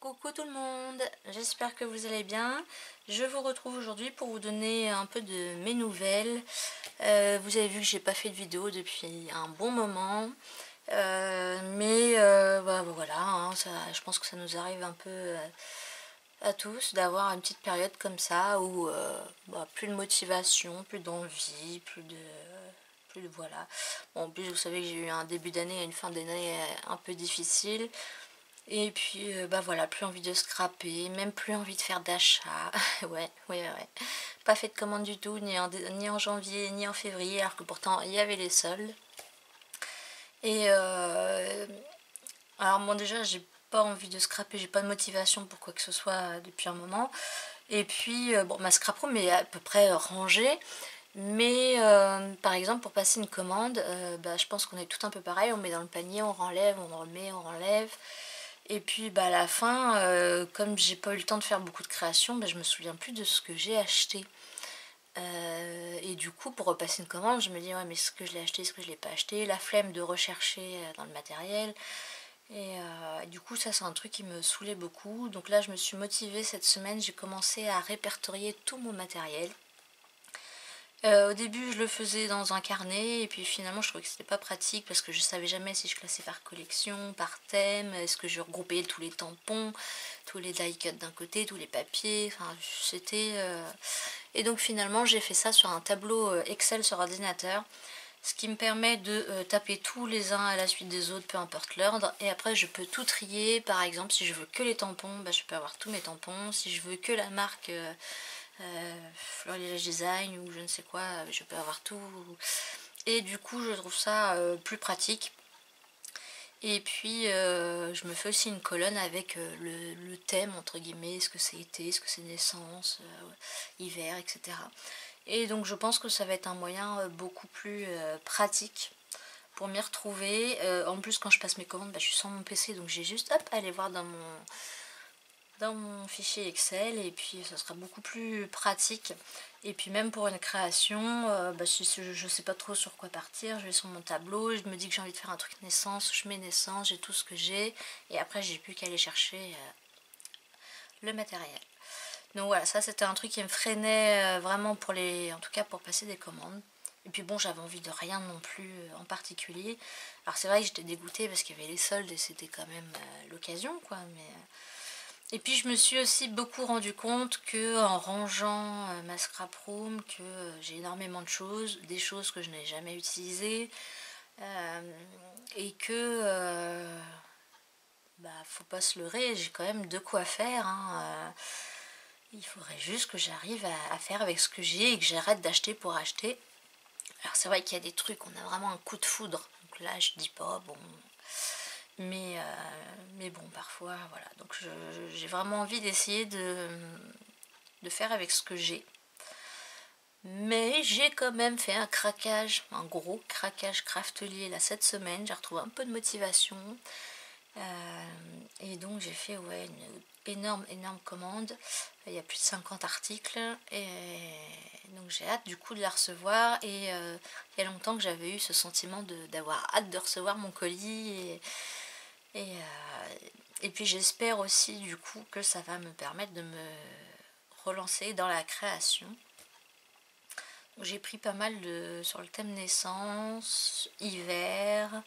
Coucou tout le monde, j'espère que vous allez bien. Je vous retrouve aujourd'hui pour vous donner un peu de mes nouvelles. Vous avez vu que j'ai pas fait de vidéo depuis un bon moment. Voilà, hein, je pense que ça nous arrive un peu à tous d'avoir une petite période comme ça où plus de motivation, plus d'envie, plus de voilà. Bon, en plus vous savez que j'ai eu un début d'année et une fin d'année un peu difficile. Et puis, voilà, plus envie de scraper, même plus envie de faire d'achat. Ouais. Pas fait de commande du tout, ni en janvier, ni en février, alors que pourtant, il y avait les soldes. Et alors bon, déjà, j'ai pas envie de scraper, j'ai pas de motivation pour quoi que ce soit depuis un moment. Et puis, bon, ma scrap room est à peu près rangée. Mais par exemple, pour passer une commande, je pense qu'on est tout un peu pareil. On met dans le panier, on renlève, on remet, on renlève. Et puis à la fin, comme j'ai pas eu le temps de faire beaucoup de créations, je me souviens plus de ce que j'ai acheté. Et du coup, pour repasser une commande, je me dis ouais, mais est-ce que je l'ai acheté, est-ce que je l'ai pas acheté, la flemme de rechercher dans le matériel. Et du coup, ça c'est un truc qui me saoulait beaucoup. Donc là, je me suis motivée cette semaine, j'ai commencé à répertorier tout mon matériel. Au début, je le faisais dans un carnet et puis finalement, je trouvais que c'était pas pratique parce que je savais jamais si je classais par collection, par thème, est-ce que je regroupais tous les tampons, tous les die cuts d'un côté, tous les papiers, enfin c'était... Et donc finalement, j'ai fait ça sur un tableau Excel sur ordinateur, ce qui me permet de taper tous les uns à la suite des autres, peu importe l'ordre, et après je peux tout trier. Par exemple, si je veux que les tampons, je peux avoir tous mes tampons. Si je veux que la marque Florilège Design ou je ne sais quoi, je peux avoir tout. Et du coup, je trouve ça plus pratique. Et puis, je me fais aussi une colonne avec le thème, entre guillemets, est-ce que c'est été, est-ce que c'est naissance, hiver, etc. Et donc, je pense que ça va être un moyen beaucoup plus pratique pour m'y retrouver. En plus, quand je passe mes commandes, je suis sur mon PC, donc j'ai juste, hop, à aller voir dans mon fichier Excel, et puis ça sera beaucoup plus pratique. Et puis même pour une création, si je sais pas trop sur quoi partir, je vais sur mon tableau, je me dis que j'ai envie de faire un truc naissance, je mets naissance, j'ai tout ce que j'ai, et après j'ai plus qu'à aller chercher le matériel. Donc voilà, ça c'était un truc qui me freinait vraiment pour en tout cas pour passer des commandes. Et puis bon, j'avais envie de rien non plus en particulier. Alors c'est vrai que j'étais dégoûtée parce qu'il y avait les soldes et c'était quand même l'occasion, quoi, mais... Et puis je me suis aussi beaucoup rendu compte que en rangeant ma scrap room, que j'ai énormément de choses, des choses que je n'ai jamais utilisées, et que faut pas se leurrer, j'ai quand même de quoi faire, hein, il faudrait juste que j'arrive à faire avec ce que j'ai et que j'arrête d'acheter pour acheter. Alors c'est vrai qu'il y a des trucs, on a vraiment un coup de foudre, donc là je dis pas, bon, mais bon, parfois, voilà. Donc j'ai vraiment envie d'essayer de faire avec ce que j'ai. Mais j'ai quand même fait un craquage, un gros craquage craftelier là cette semaine. J'ai retrouvé un peu de motivation. Et donc j'ai fait une énorme commande. Il y a plus de 50 articles. Et donc j'ai hâte du coup de la recevoir. Et il y a longtemps que j'avais eu ce sentiment d'avoir hâte de recevoir mon colis. Et puis j'espère aussi du coup que ça va me permettre de me relancer dans la création. J'ai pris pas mal sur le thème naissance, hiver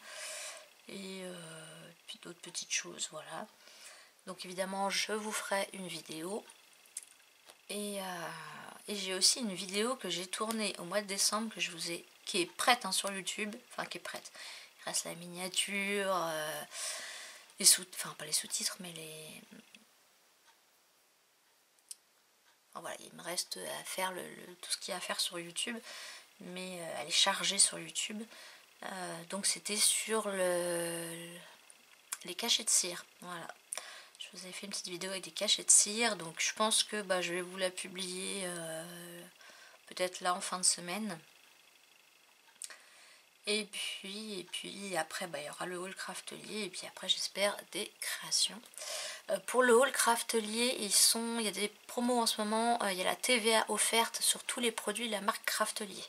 et puis d'autres petites choses, voilà. Donc évidemment je vous ferai une vidéo. Et j'ai aussi une vidéo que j'ai tournée au mois de décembre qui est prête sur YouTube, enfin qui est prête. Il reste la miniature, pas les sous-titres, mais voilà, il me reste à faire tout ce qu'il y a à faire sur YouTube, mais elle est chargée sur YouTube. Donc c'était sur les cachets de cire. Voilà. Je vous avais fait une petite vidéo avec des cachets de cire, donc je pense que je vais vous la publier peut-être là en fin de semaine. Et puis après, il y aura le haul craftelier, et puis après, j'espère des créations. Pour le haul craftelier, il y a des promos en ce moment. Il y a la TVA offerte sur tous les produits de la marque Craftelier.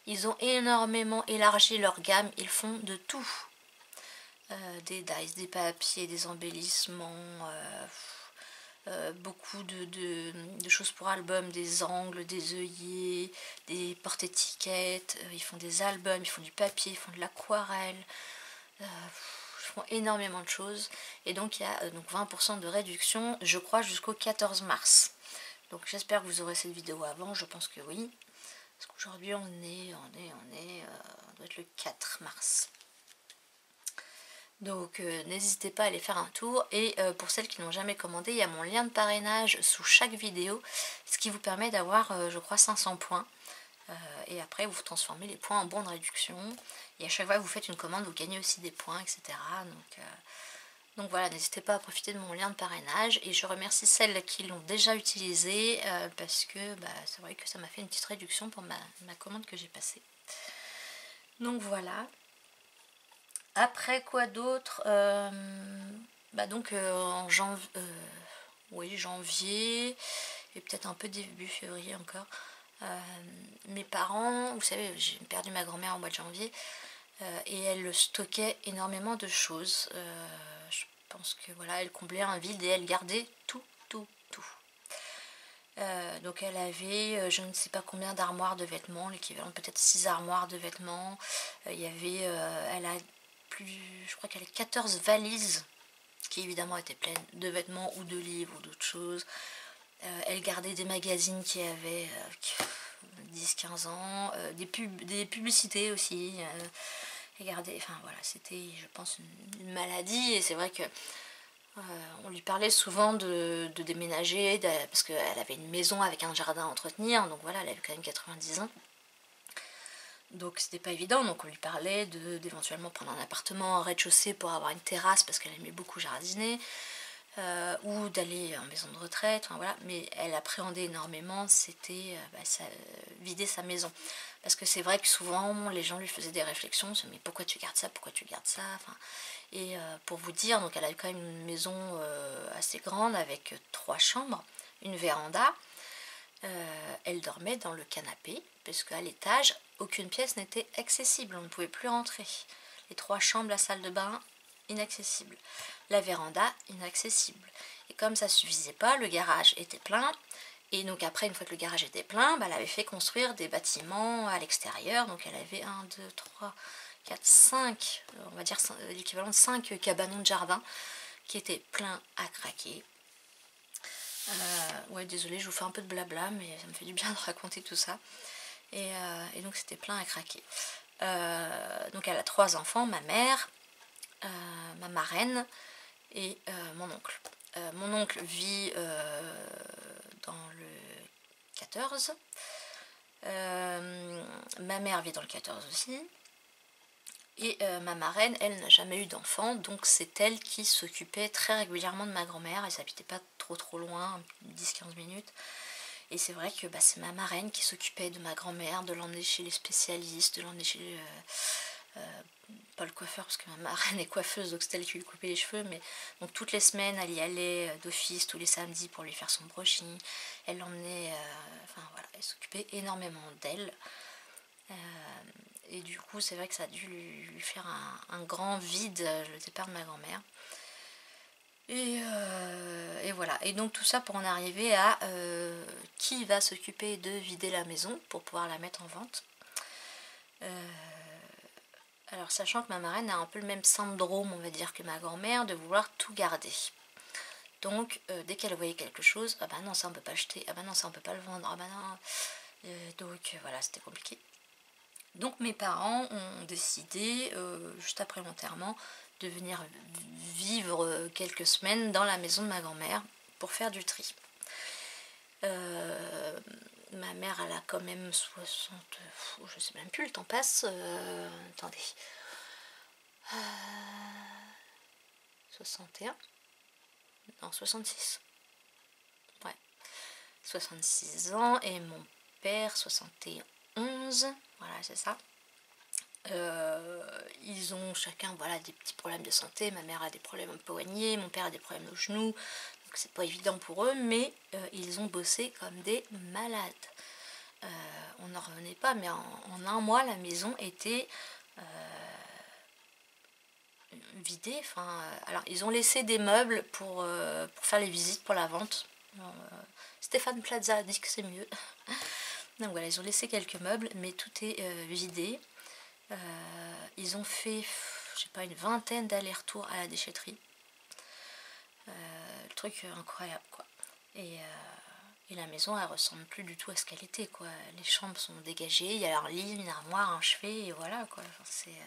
Ils ont énormément élargi leur gamme, ils font de tout. Des dice, des papiers, des embellissements, beaucoup de choses pour albums, des angles, des œillets, des porte-étiquettes, ils font des albums, ils font du papier, ils font de l'aquarelle, ils font énormément de choses. Et donc il y a donc 20% de réduction, je crois, jusqu'au 14 mars. Donc j'espère que vous aurez cette vidéo avant, je pense que oui. Parce qu'aujourd'hui on doit être le 4 mars. Donc n'hésitez pas à aller faire un tour. Et pour celles qui n'ont jamais commandé, il y a mon lien de parrainage sous chaque vidéo, ce qui vous permet d'avoir, je crois, 500 points. Et après vous transformez les points en bons de réduction. Et à chaque fois que vous faites une commande, vous gagnez aussi des points, etc. Donc voilà, n'hésitez pas à profiter de mon lien de parrainage. Et je remercie celles qui l'ont déjà utilisé, parce que c'est vrai que ça m'a fait une petite réduction pour ma commande que j'ai passée. Donc voilà. Après quoi d'autre, donc en janvier et peut-être un peu début février encore, mes parents, vous savez, j'ai perdu ma grand-mère au mois de janvier, et elle stockait énormément de choses. Je pense que voilà, elle comblait un vide et elle gardait tout. Donc elle avait je ne sais pas combien d'armoires de vêtements, l'équivalent peut-être 6 armoires de vêtements. Il y avait, elle a je crois qu'elle a 14 valises qui évidemment étaient pleines de vêtements ou de livres ou d'autres choses. Elle gardait des magazines qui avaient 10-15 ans, des publicités aussi. Elle gardait, enfin voilà, c'était je pense une maladie. Et c'est vrai que on lui parlait souvent de déménager, parce qu'elle avait une maison avec un jardin à entretenir, donc voilà, elle avait quand même 90 ans. Donc c'était pas évident, donc on lui parlait d'éventuellement prendre un appartement en rez-de-chaussée pour avoir une terrasse parce qu'elle aimait beaucoup jardiner, ou d'aller en maison de retraite, enfin, voilà. Mais elle appréhendait énormément, c'était vider sa maison. Parce que c'est vrai que souvent les gens lui faisaient des réflexions, mais pourquoi tu gardes ça, pourquoi tu gardes ça, enfin, et pour vous dire, donc elle avait quand même une maison assez grande avec 3 chambres, une véranda. Elle dormait dans le canapé, parce qu'à l'étage, aucune pièce n'était accessible, on ne pouvait plus rentrer. Les 3 chambres, la salle de bain, inaccessible. La véranda, inaccessible. Et comme ça ne suffisait pas, le garage était plein. Et donc après, une fois que le garage était plein, elle avait fait construire des bâtiments à l'extérieur. Donc elle avait 1, 2, 3, 4, 5, on va dire l'équivalent de 5 cabanons de jardin qui étaient pleins à craquer. Ouais, désolée, je vous fais un peu de blabla, mais ça me fait du bien de raconter tout ça. Et donc c'était plein à craquer. Donc elle a 3 enfants, ma mère, ma marraine et mon oncle. Mon oncle vit dans le 14. Ma mère vit dans le 14 aussi. Et ma marraine, elle n'a jamais eu d'enfant, donc c'est elle qui s'occupait très régulièrement de ma grand-mère. Elle s'habitait pas trop loin, 10-15 minutes. Et c'est vrai que c'est ma marraine qui s'occupait de ma grand-mère, de l'emmener chez les spécialistes, de l'emmener chez pas le coiffeur, parce que ma marraine est coiffeuse, donc c'est elle qui lui coupait les cheveux, mais donc toutes les semaines, elle y allait d'office, tous les samedis pour lui faire son brushing. Elle l'emmenait, enfin voilà, elle s'occupait énormément d'elle. Et du coup, c'est vrai que ça a dû lui faire un grand vide, le départ de ma grand-mère. Et voilà. Et donc tout ça pour en arriver à qui va s'occuper de vider la maison pour pouvoir la mettre en vente. Alors sachant que ma marraine a un peu le même syndrome, on va dire, que ma grand-mère, de vouloir tout garder. Donc dès qu'elle voyait quelque chose, ah bah non, ça on peut pas acheter, ah bah non, ça on peut pas le vendre, ah bah non. Donc voilà, c'était compliqué. Donc mes parents ont décidé, juste après l'enterrement, de venir vivre quelques semaines dans la maison de ma grand-mère pour faire du tri. Ma mère, elle a quand même 60... je sais même plus, le temps passe. Attendez. 61 ? Non, 66. Ouais. 66 ans et mon père, 71. Voilà, c'est ça. Ils ont chacun des petits problèmes de santé. Ma mère a des problèmes au poignet, mon père a des problèmes au genou, donc c'est pas évident pour eux, mais ils ont bossé comme des malades. On n'en revenait pas, mais en un mois la maison était vidé. Enfin, alors ils ont laissé des meubles pour faire les visites, pour la vente. Alors, Stéphane Plaza a dit que c'est mieux. Donc voilà, ils ont laissé quelques meubles, mais tout est vidé. Ils ont fait, je sais pas, une vingtaine d'allers-retours à la déchetterie. Le truc incroyable, quoi. Et la maison, elle ressemble plus du tout à ce qu'elle était, quoi. Les chambres sont dégagées, il y a un lit, une armoire, un chevet, et voilà, quoi. Enfin, c'est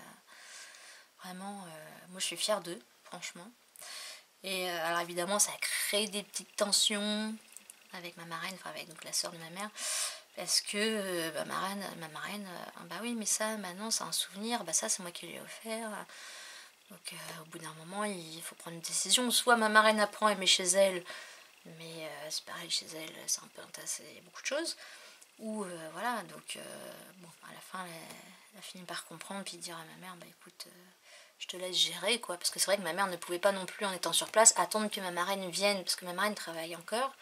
vraiment... moi, je suis fière d'eux, franchement. Et alors, évidemment, ça a créé des petites tensions avec ma marraine, enfin, avec donc, la soeur de ma mère, parce que ma marraine bah oui, mais ça, maintenant, c'est un souvenir, bah ça, c'est moi qui lui ai offert. Donc, au bout d'un moment, il faut prendre une décision. Soit ma marraine apprend à aimer chez elle, mais c'est pareil, chez elle, c'est un peu entassé, il y a beaucoup de choses. Ou voilà, donc bon, à la fin, elle a fini par comprendre, puis dire à ma mère, bah écoute, je te laisse gérer, quoi. Parce que c'est vrai que ma mère ne pouvait pas non plus, en étant sur place, attendre que ma marraine vienne, parce que ma marraine travaille encore.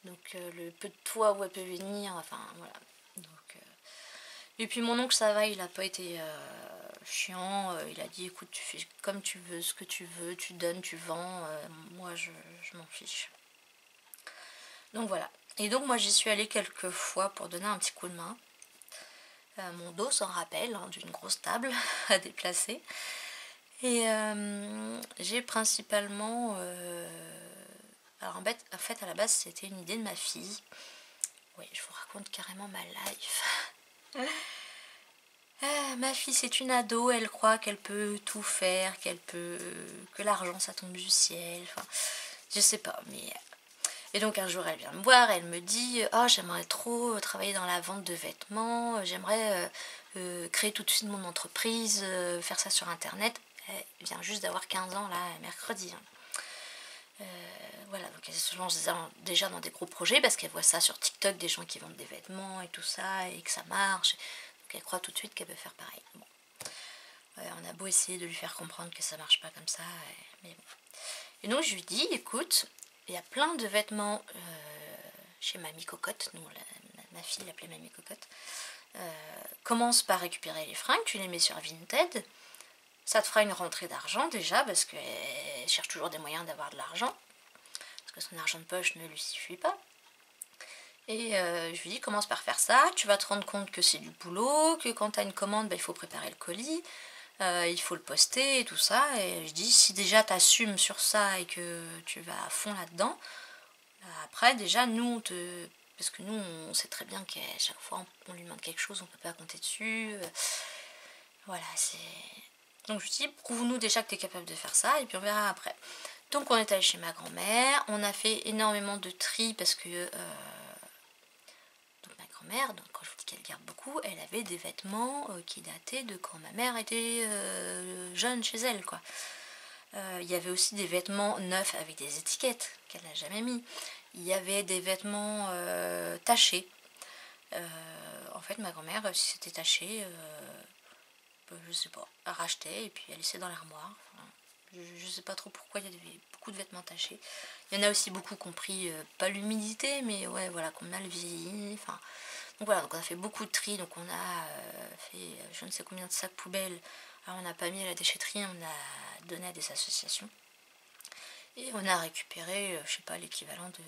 Donc le peu de fois où elle peut venir, enfin voilà. Donc, et puis mon oncle, ça va, il n'a pas été chiant. Il a dit, écoute, tu fais comme tu veux, ce que tu veux, tu donnes, tu vends. Moi, je m'en fiche. Donc voilà. Et donc moi, j'y suis allée quelques fois pour donner un petit coup de main. Mon dos s'en rappelle, hein, d'une grosse table à déplacer. Et j'ai principalement... alors en fait, à la base, c'était une idée de ma fille. Oui, je vous raconte carrément ma life. Ma fille, c'est une ado, elle croit qu'elle peut tout faire, que l'argent, ça tombe du ciel. Enfin, je sais pas, mais... Et donc un jour, elle vient me voir, elle me dit « Oh, j'aimerais trop travailler dans la vente de vêtements, j'aimerais créer tout de suite mon entreprise, faire ça sur Internet. » Elle vient juste d'avoir 15 ans, là, mercredi. Hein. Voilà, donc elle se lance déjà dans des gros projets parce qu'elle voit ça sur TikTok, des gens qui vendent des vêtements et tout ça, et que ça marche. Donc elle croit tout de suite qu'elle peut faire pareil. Bon. On a beau essayer de lui faire comprendre que ça marche pas comme ça, mais bon. Et donc je lui dis, écoute, il y a plein de vêtements chez Mamie Cocotte, nous ma fille l'appelait Mamie Cocotte. Commence par récupérer les fringues, tu les mets sur Vinted. Ça te fera une rentrée d'argent déjà, parce qu'elle cherche toujours des moyens d'avoir de l'argent. Parce que son argent de poche ne lui suffit pas. Et je lui dis, commence par faire ça, tu vas te rendre compte que c'est du boulot, que quand tu as une commande, bah, il faut préparer le colis, il faut le poster et tout ça. Et je dis, si déjà tu assumes sur ça et que tu vas à fond là-dedans, après déjà, nous, parce que nous, on sait très bien qu'à chaque fois on lui demande quelque chose, on ne peut pas compter dessus. Voilà, c'est... Donc je lui dis, prouve-nous déjà que tu es capable de faire ça, et puis on verra après. Donc on est allé chez ma grand-mère, on a fait énormément de tri, parce que donc ma grand-mère, donc quand je vous dis qu'elle garde beaucoup, elle avait des vêtements qui dataient de quand ma mère était jeune chez elle, quoi. Il y avait aussi des vêtements neufs avec des étiquettes qu'elle n'a jamais mis. Il y avait des vêtements tachés. En fait, ma grand-mère, si c'était taché, je sais pas, elle rachetait et puis elle laissait dans l'armoire. Enfin, je sais pas trop pourquoi il y avait beaucoup de vêtements tachés. Il y en a aussi beaucoup compris, pas l'humidité, mais ouais, voilà, qu'on a le vieilli. Enfin, donc voilà, donc on a fait beaucoup de tri, donc on a fait je ne sais combien de sacs poubelles. Alors on n'a pas mis à la déchetterie, on a donné à des associations. Et on a récupéré, je sais pas, l'équivalent de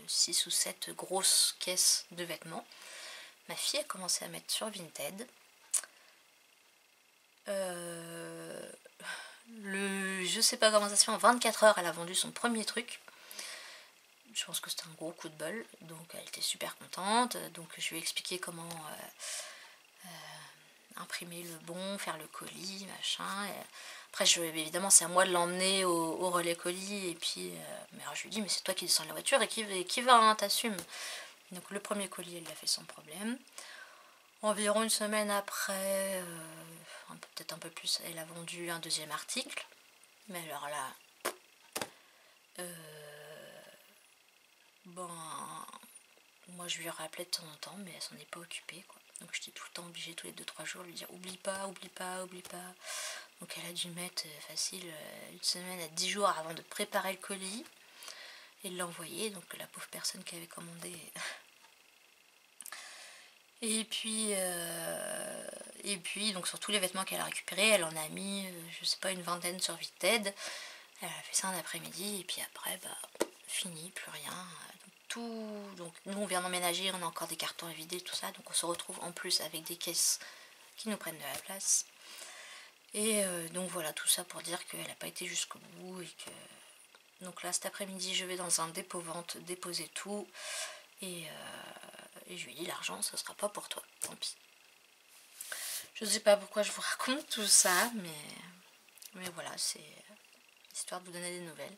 6 ou 7 grosses caisses de vêtements. Ma fille a commencé à mettre sur Vinted. Je sais pas comment ça se fait, en 24 heures, elle a vendu son premier truc. Je pense que c'était un gros coup de bol, donc elle était super contente. Donc je lui ai expliqué comment imprimer le bon, faire le colis, machin. Et après, évidemment, c'est à moi de l'emmener au relais colis. Et puis, mais alors, je lui dis, mais c'est toi qui descends de la voiture et qui va, hein, t'assumes. Donc le premier colis, elle l'a fait sans problème. Environ une semaine après, peut-être un peu plus, elle a vendu un deuxième article. Mais alors là, bon, moi je lui ai rappelé de temps en temps, mais elle s'en est pas occupée, quoi. Donc j'étais tout le temps obligée, tous les 2-3 jours, de lui dire oublie pas, oublie pas, oublie pas. Donc elle a dû mettre facile une semaine à 10 jours avant de préparer le colis et de l'envoyer. Donc la pauvre personne qui avait commandé. Et puis Et puis donc sur tous les vêtements qu'elle a récupérés, elle en a mis je sais pas une vingtaine sur Vinted. Elle a fait ça un après-midi et puis après bah fini, plus rien. Donc nous on vient d'emménager, on a encore des cartons à vider, tout ça, donc on se retrouve en plus avec des caisses qui nous prennent de la place. Et donc voilà, tout ça pour dire qu'elle n'a pas été jusqu'au bout et que... Donc là cet après-midi je vais dans un dépôt-vente déposer tout et je lui ai dit l'argent ce sera pas pour toi, tant pis. Je sais pas pourquoi je vous raconte tout ça, mais voilà, c'est histoire de vous donner des nouvelles.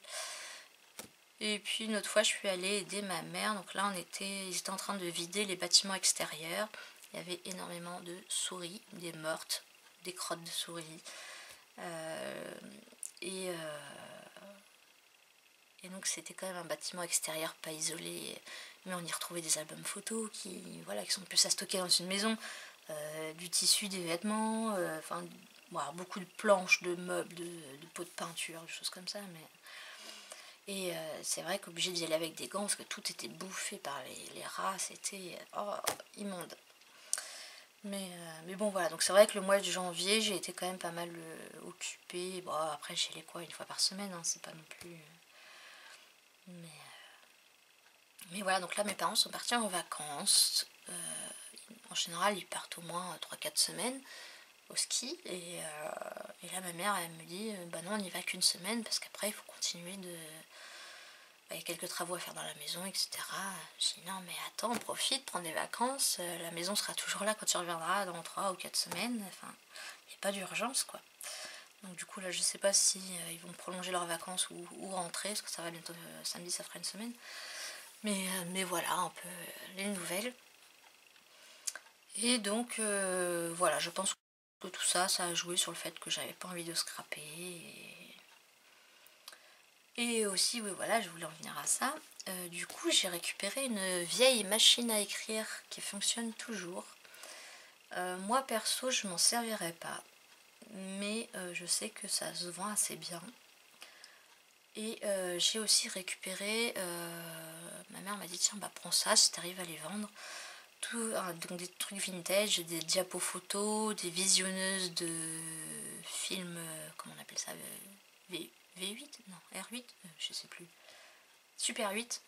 Et puis une autre fois je suis allée aider ma mère, donc là ils étaient en train de vider les bâtiments extérieurs. Il y avait énormément de souris, des mortes, des crottes de souris. Et donc c'était quand même un bâtiment extérieur pas isolé, mais on y retrouvait des albums photos qui sont plus à stocker dans une maison, du tissu, des vêtements, voilà, beaucoup de planches, de meubles, de pots de peinture, des choses comme ça. Et c'est vrai qu'obligé d'y aller avec des gants parce que tout était bouffé par les rats, c'était immonde. Mais bon voilà, donc c'est vrai que le mois de janvier j'ai été quand même pas mal occupée. Bon après j'y allais quoi, une fois par semaine, hein, c'est pas non plus... Mais voilà, donc là mes parents sont partis en vacances. En général ils partent au moins 3-4 semaines au ski. Et là ma mère elle me dit bah non on n'y va qu'une semaine parce qu'après il faut continuer de... Il y a quelques travaux à faire dans la maison, etc. Je dis non mais attends, profite, prends des vacances, la maison sera toujours là quand tu reviendras dans 3 ou 4 semaines, enfin, il n'y a pas d'urgence quoi. Donc du coup là je sais pas si ils vont prolonger leurs vacances ou rentrer, parce que ça va bientôt, samedi ça fera une semaine. Mais voilà un peu les nouvelles. Et donc voilà, je pense que tout ça, ça a joué sur le fait que j'avais pas envie de scraper. Et aussi, oui, voilà, je voulais en venir à ça. Du coup, j'ai récupéré une vieille machine à écrire qui fonctionne toujours. Moi, perso, je m'en servirai pas. Mais je sais que ça se vend assez bien. Et j'ai aussi récupéré... ma mère m'a dit, tiens, bah prends ça si t'arrives à les vendre. Donc des trucs vintage, des diapos photos, des visionneuses de films, comment on appelle ça, V8 non, R8 je sais plus, Super 8,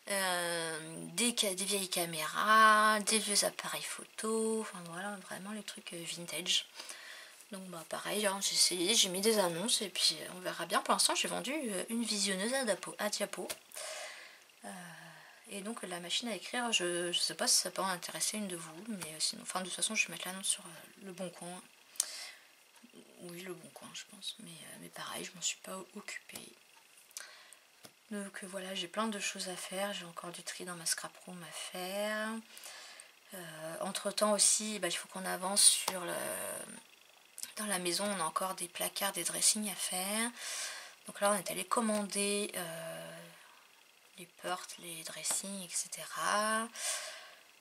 voilà. Des vieilles caméras, des vieux appareils photo, enfin voilà, vraiment les trucs vintage. Donc bah pareil, hein, j'ai essayé, j'ai mis des annonces et puis on verra bien. Pour l'instant j'ai vendu une visionneuse à diapo. Et donc la machine à écrire, je sais pas si ça peut en intéresser une de vous, mais sinon, enfin de toute façon je vais mettre l'annonce sur Le Bon Coin. Oui, Le Bon Coin je pense, mais pareil, je m'en suis pas occupée. Donc voilà, j'ai plein de choses à faire, j'ai encore du tri dans ma scrap room à faire. Entre temps aussi, bah, il faut qu'on avance sur dans la maison, on a encore des placards, des dressings à faire. Donc là on est allé commander les portes, les dressings, etc.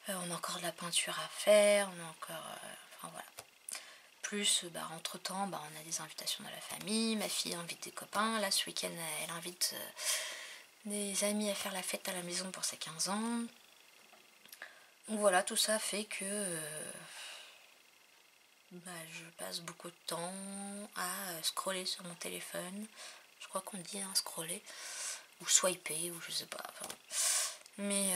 On a encore de la peinture à faire, on a encore... enfin voilà. Plus, bah, entre temps, bah, on a des invitations de la famille, ma fille invite des copains. Là ce week-end elle invite des amis à faire la fête à la maison pour ses 15 ans. Donc voilà, tout ça fait que bah, je passe beaucoup de temps à scroller sur mon téléphone. Je crois qu'on dit hein, scroller ou swiper ou je sais pas. Enfin, mais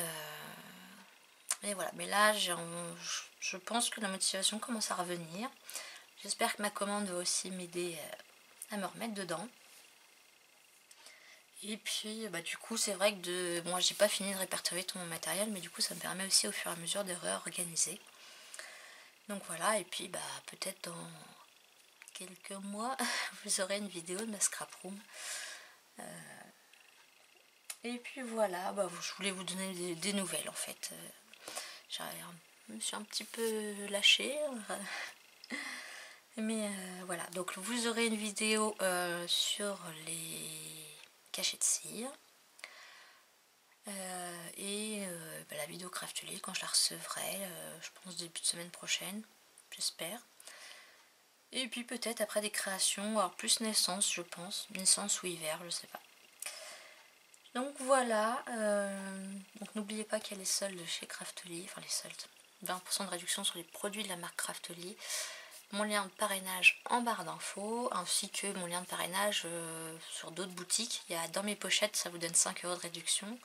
voilà, mais là je pense que la motivation commence à revenir. J'espère que ma commande va aussi m'aider à me remettre dedans. Et puis bah, du coup c'est vrai que bon, j'ai pas fini de répertorier tout mon matériel, mais du coup ça me permet aussi au fur et à mesure de réorganiser. Donc voilà, et puis bah peut-être dans quelques mois vous aurez une vidéo de ma scrap room. Et puis voilà, bah, je voulais vous donner des nouvelles en fait. Je me suis un petit peu lâchée. Mais voilà, donc vous aurez une vidéo sur les cachets de cire. Et bah, la vidéo Craftly quand je la recevrai, je pense début de semaine prochaine, j'espère. Et puis peut-être après des créations, alors plus naissance je pense, naissance ou hiver, je sais pas. Donc voilà, donc n'oubliez pas qu'il y a les soldes chez Craftly, enfin les soldes, 20% de réduction sur les produits de la marque Craftly. Mon lien de parrainage en barre d'infos, ainsi que mon lien de parrainage sur d'autres boutiques. Il y a dans mes pochettes, ça vous donne 5 € de réduction.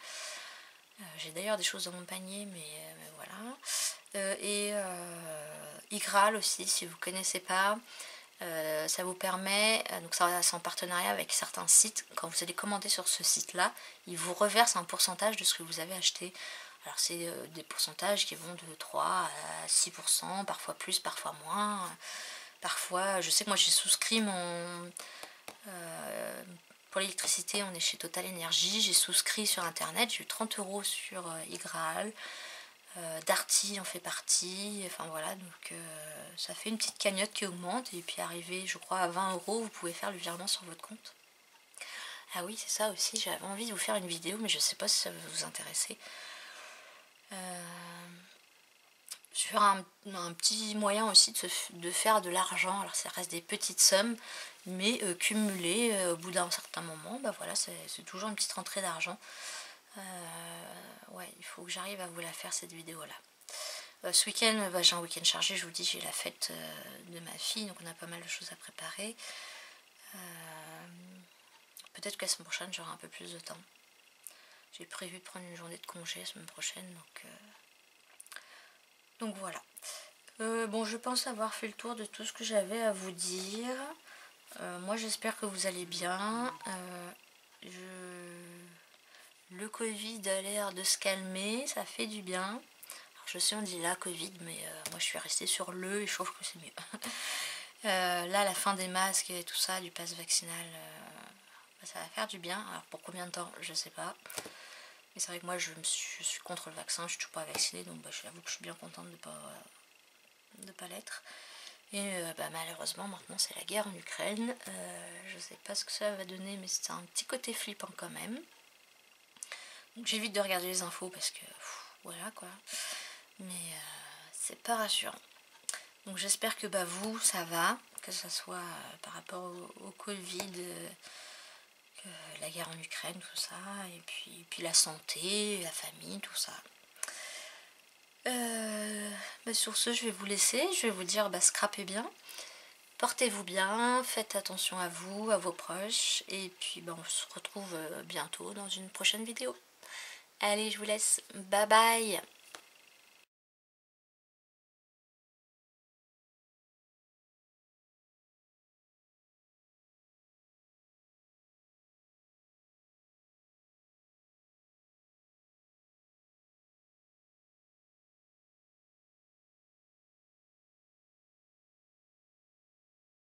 J'ai d'ailleurs des choses dans mon panier, mais voilà. Et Igral aussi, si vous ne connaissez pas. Ça vous permet, donc ça c'est en partenariat avec certains sites, quand vous allez commander sur ce site là, ils vous reversent un pourcentage de ce que vous avez acheté. Alors c'est des pourcentages qui vont de 3 à 6%, parfois plus, parfois moins. Parfois, je sais que moi j'ai souscrit mon... pour l'électricité, on est chez Total Energy, j'ai souscrit sur internet, j'ai eu 30 € sur Igral. Darty en fait partie, enfin voilà, donc ça fait une petite cagnotte qui augmente, et puis arrivé je crois à 20 €, vous pouvez faire le virement sur votre compte. Ah oui, c'est ça aussi, j'avais envie de vous faire une vidéo, mais je sais pas si ça va vous intéresser. Sur un petit moyen aussi de faire de l'argent. Alors ça reste des petites sommes, mais cumulées au bout d'un certain moment, bah voilà, c'est toujours une petite rentrée d'argent. Ouais, il faut que j'arrive à vous la faire cette vidéo là. Ce week-end, j'ai un week-end chargé, je vous dis, j'ai la fête de ma fille, donc on a pas mal de choses à préparer. Peut-être que la semaine prochaine j'aurai un peu plus de temps. J'ai prévu de prendre une journée de congé la semaine prochaine, donc voilà. Bon, je pense avoir fait le tour de tout ce que j'avais à vous dire. Moi j'espère que vous allez bien. Le Covid a l'air de se calmer, ça fait du bien. Alors je sais, on dit la Covid, mais moi je suis restée sur le, et je trouve que c'est mieux. Là, la fin des masques et tout ça, du pass vaccinal, ça va faire du bien. Alors pour combien de temps, je sais pas. Mais c'est vrai que moi je suis contre le vaccin, je suis toujours pas vaccinée, donc j'avoue que je suis bien contente de pas l'être. Et malheureusement maintenant c'est la guerre en Ukraine. Je sais pas ce que ça va donner, mais c'est un petit côté flippant quand même. Donc j'évite de regarder les infos parce que voilà quoi. Mais c'est pas rassurant. Donc j'espère que vous ça va, que ce soit par rapport au Covid, que la guerre en Ukraine, tout ça, et puis la santé, la famille, tout ça. Sur ce, je vais vous laisser, je vais vous dire scrapez bien, portez-vous bien, faites attention à vous, à vos proches, et puis on se retrouve bientôt dans une prochaine vidéo. Allez, je vous laisse, bye bye.